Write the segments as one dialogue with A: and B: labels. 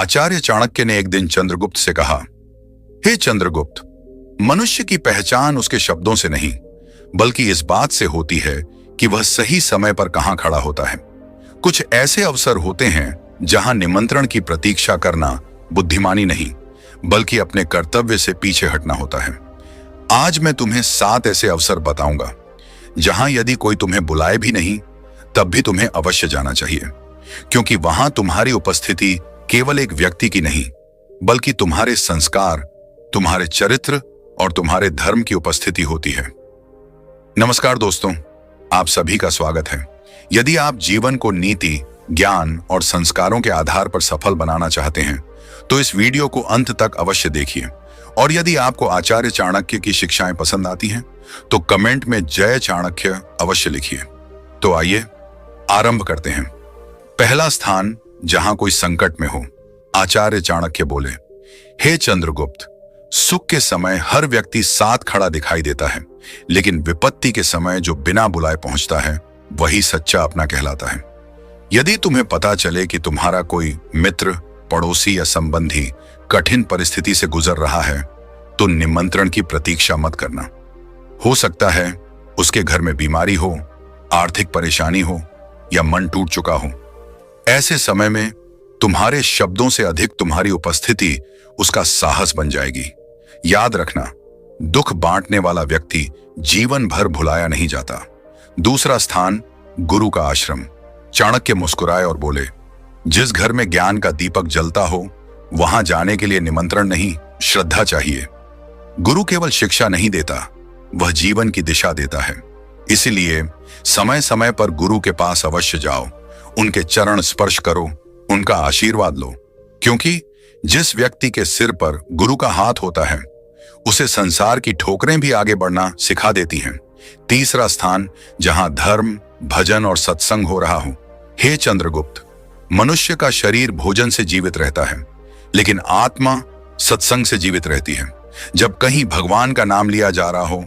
A: आचार्य चाणक्य ने एक दिन चंद्रगुप्त से कहा, हे चंद्रगुप्त, मनुष्य की पहचान उसके शब्दों से नहीं बल्कि इस बात से होती है कि वह सही समय पर कहां खड़ा होता है। कुछ ऐसे अवसर होते हैं जहां निमंत्रण की प्रतीक्षा करना बुद्धिमानी नहीं बल्कि अपने कर्तव्य से पीछे हटना होता है। आज मैं तुम्हें 7 ऐसे अवसर बताऊंगा जहां यदि कोई तुम्हें बुलाए भी नहीं तब भी तुम्हें अवश्य जाना चाहिए, क्योंकि वहां तुम्हारी उपस्थिति केवल एक व्यक्ति की नहीं बल्कि तुम्हारे संस्कार, तुम्हारे चरित्र और तुम्हारे धर्म की उपस्थिति होती है। नमस्कार दोस्तों, आप सभी का स्वागत है। यदि आप जीवन को नीति, ज्ञान और संस्कारों के आधार पर सफल बनाना चाहते हैं तो इस वीडियो को अंत तक अवश्य देखिए। और यदि आपको आचार्य चाणक्य की शिक्षाएं पसंद आती हैं तो कमेंट में जय चाणक्य अवश्य लिखिए। तो आइए आरंभ करते हैं। पहला स्थान, जहां कोई संकट में हो। आचार्य चाणक्य बोले, हे चंद्रगुप्त, सुख के समय हर व्यक्ति साथ खड़ा दिखाई देता है, लेकिन विपत्ति के समय जो बिना बुलाए पहुंचता है वही सच्चा अपना कहलाता है। यदि तुम्हें पता चले कि तुम्हारा कोई मित्र, पड़ोसी या संबंधी कठिन परिस्थिति से गुजर रहा है तो निमंत्रण की प्रतीक्षा मत करना। हो सकता है उसके घर में बीमारी हो, आर्थिक परेशानी हो या मन टूट चुका हो। ऐसे समय में तुम्हारे शब्दों से अधिक तुम्हारी उपस्थिति उसका साहस बन जाएगी। याद रखना, दुख बांटने वाला व्यक्ति जीवन भर भुलाया नहीं जाता। दूसरा स्थान, गुरु का आश्रम। चाणक्य मुस्कुराए और बोले, जिस घर में ज्ञान का दीपक जलता हो वहां जाने के लिए निमंत्रण नहीं, श्रद्धा चाहिए। गुरु केवल शिक्षा नहीं देता, वह जीवन की दिशा देता है। इसीलिए समय समय पर गुरु के पास अवश्य जाओ, उनके चरण स्पर्श करो, उनका आशीर्वाद लो, क्योंकि जिस व्यक्ति के सिर पर गुरु का हाथ होता है उसे संसार की ठोकरें भी आगे बढ़ना सिखा देती हैं। तीसरा स्थान, जहां धर्म, भजन और सत्संग हो रहा हो। हे चंद्रगुप्त, मनुष्य का शरीर भोजन से जीवित रहता है, लेकिन आत्मा सत्संग से जीवित रहती है। जब कहीं भगवान का नाम लिया जा रहा हो,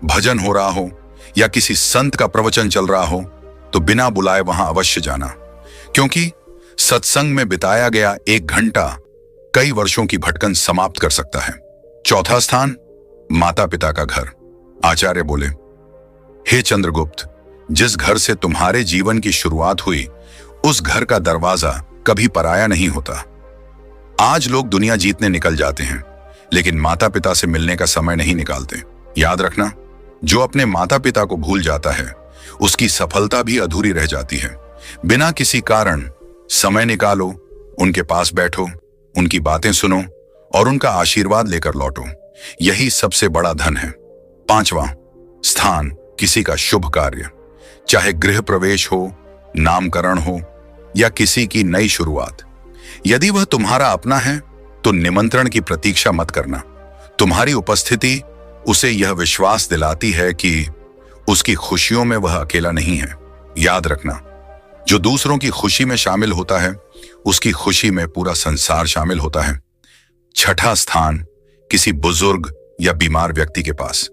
A: भजन हो रहा हो या किसी संत का प्रवचन चल रहा हो तो बिना बुलाए वहां अवश्य जाना, क्योंकि सत्संग में बिताया गया 1 घंटा कई वर्षों की भटकन समाप्त कर सकता है। चौथा स्थान, माता पिता का घर। आचार्य बोले, हे चंद्रगुप्त, जिस घर से तुम्हारे जीवन की शुरुआत हुई उस घर का दरवाजा कभी पराया नहीं होता। आज लोग दुनिया जीतने निकल जाते हैं लेकिन माता पिता से मिलने का समय नहीं निकालते। याद रखना, जो अपने माता पिता को भूल जाता है उसकी सफलता भी अधूरी रह जाती है। बिना किसी कारण समय निकालो, उनके पास बैठो, उनकी बातें सुनो और उनका आशीर्वाद लेकर लौटो। यही सबसे बड़ा धन है। पांचवां स्थान, किसी का शुभ कार्य। चाहे गृह प्रवेश हो, नामकरण हो या किसी की नई शुरुआत, यदि वह तुम्हारा अपना है तो निमंत्रण की प्रतीक्षा मत करना। तुम्हारी उपस्थिति उसे यह विश्वास दिलाती है कि उसकी खुशियों में वह अकेला नहीं है। याद रखना, जो दूसरों की खुशी में शामिल होता है उसकी खुशी में पूरा संसार शामिल होता है। छठा स्थान, किसी बुजुर्ग या बीमार व्यक्ति के पास।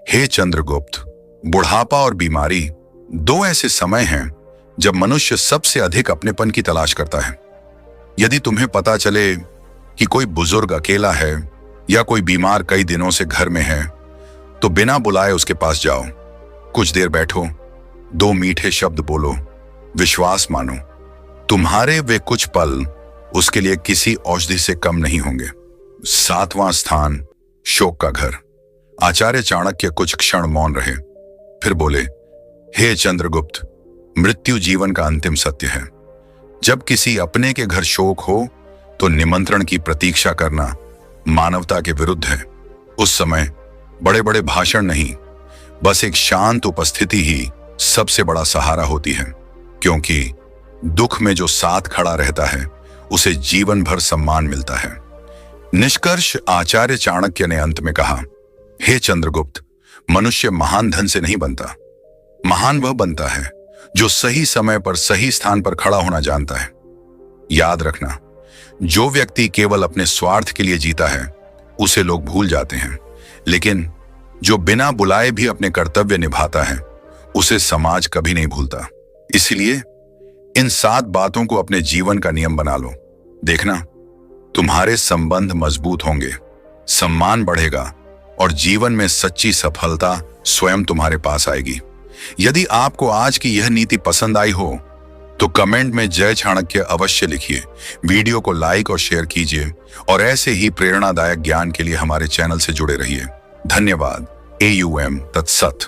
A: हे चंद्रगुप्त, बुढ़ापा और बीमारी 2 ऐसे समय हैं जब मनुष्य सबसे अधिक अपनेपन की तलाश करता है। यदि तुम्हें पता चले कि कोई बुजुर्ग अकेला है या कोई बीमार कई दिनों से घर में है तो बिना बुलाए उसके पास जाओ, कुछ देर बैठो, 2 मीठे शब्द बोलो, विश्वास मानो, तुम्हारे वे कुछ पल उसके लिए किसी औषधि से कम नहीं होंगे। 7वां स्थान, शोक का घर। आचार्य चाणक्य कुछ क्षण मौन रहे, फिर बोले, हे चंद्रगुप्त, मृत्यु जीवन का अंतिम सत्य है। जब किसी अपने के घर शोक हो तो निमंत्रण की प्रतीक्षा करना मानवता के विरुद्ध है। उस समय बड़े बड़े भाषण नहीं, बस एक शांत उपस्थिति ही सबसे बड़ा सहारा होती है, क्योंकि दुख में जो साथ खड़ा रहता है उसे जीवन भर सम्मान मिलता है। निष्कर्ष, आचार्य चाणक्य ने अंत में कहा, हे चंद्रगुप्त, मनुष्य महान धन से नहीं बनता, महान वह बनता है जो सही समय पर सही स्थान पर खड़ा होना जानता है। याद रखना, जो व्यक्ति केवल अपने स्वार्थ के लिए जीता है उसे लोग भूल जाते हैं, लेकिन जो बिना बुलाए भी अपने कर्तव्य निभाता है उसे समाज कभी नहीं भूलता। इसलिए इन 7 बातों को अपने जीवन का नियम बना लो। देखना, तुम्हारे संबंध मजबूत होंगे, सम्मान बढ़ेगा और जीवन में सच्ची सफलता स्वयं तुम्हारे पास आएगी। यदि आपको आज की यह नीति पसंद आई हो तो कमेंट में जय चाणक्य अवश्य लिखिए, वीडियो को लाइक और शेयर कीजिए और ऐसे ही प्रेरणादायक ज्ञान के लिए हमारे चैनल से जुड़े रहिए। धन्यवाद। AUM तत्सत।